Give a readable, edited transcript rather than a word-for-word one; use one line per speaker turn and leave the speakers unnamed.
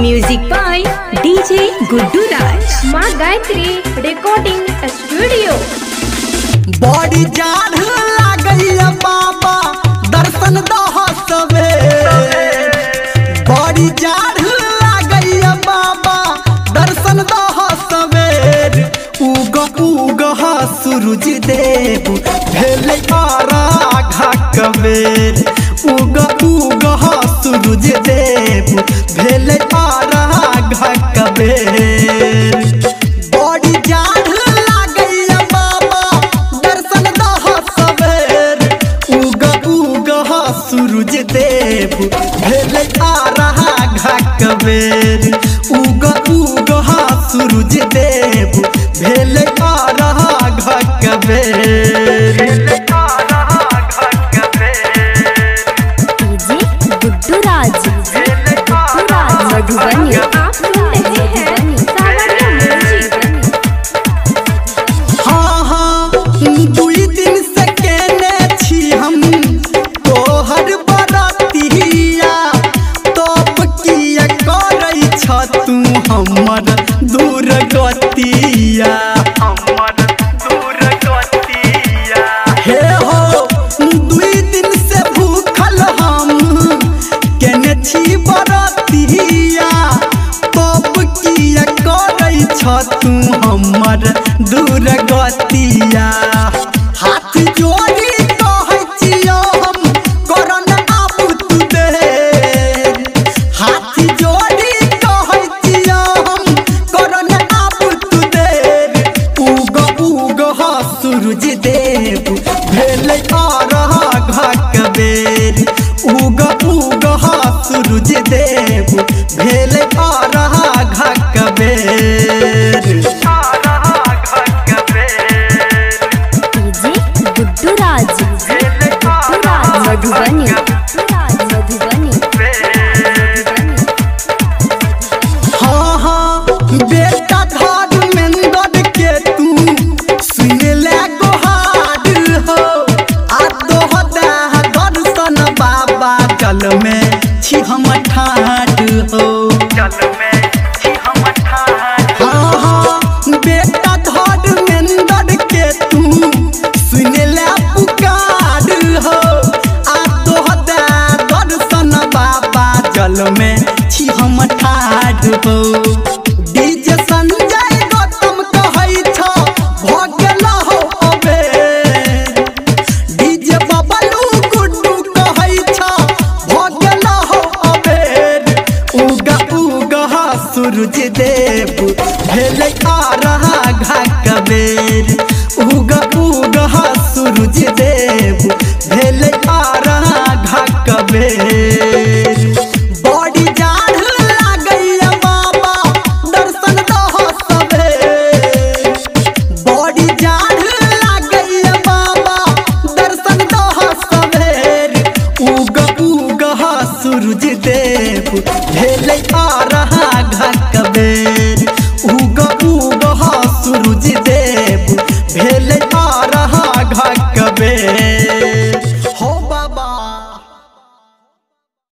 Music by DJ Guddu Raj.
माँ Gayatri recording studio.
बड़ी जाड़ लागैया बाबा दर्शन दह सवे। बड़ी जाड़ लागैया बाबा दर्शन दह सवेर। उग उगह सूरज देव भेलै आराघा कबेर। उग उगह सूरज देव भेलै आराघा कबेर। बड़ी जाड़ लागैया बाबा दर्शन दह सवेर। उग उगह सूरज देव भेलै आराघा कबेर। उग उगह सूरज देव भेलै आराघा कबेर।
गुड्डू राज मधुबनी।
आप सुन रहे हैं सावरिया म्यूजिक।
हाँ हाँ दुई दिन से केने छी हम तोहर बरतिया। तब किया करै छ तू हमर दूर गतिया। हे हो दुई दिन से भूखल हम केने छी बरतिया। तब किया करै छ तू हमर दूर गतिया। हाथ जोड़ी कहै छियौ हम करन आबू तू देर। हाथ जोड़ी कहै छियौ हम करन आबू तू देर। उग उगह सूरज देव भेलै आराघा कबेर। उग उगह सूरज देव भेलै आराघा कबेर।
गुड्डू राज मधुबनी।
हाँ हाँ बेटा धर्मेंद्र के तू सुन ले गोहार हो। आ तोहरा दर्शन बाबा जल में छी हम ठाढ़ हो। हाँ हाँ बेटा धर्मेंद्र के तू सुन ले पुकार हो। आ तोहरा दर्शन बाबा जल में छी हम ठाढ़ हो। डीजे संजय गौतम कहै छ भ गेल हो अबेर। डीजे बबलू गुड्डू कहै छ भ गेल हो अबेर। उग उगह सूरज देव भेलै आराघा कबेर। उग उगह सूरज देव भेलै आराघा कबेर। बड़ी जाड़ लागैया बाबा दर्शन दह सवेर। बड़ी जाड़ लागैया बाबा दर्शन दह सवेर। उग उगह सूरज देव भेलै आराघा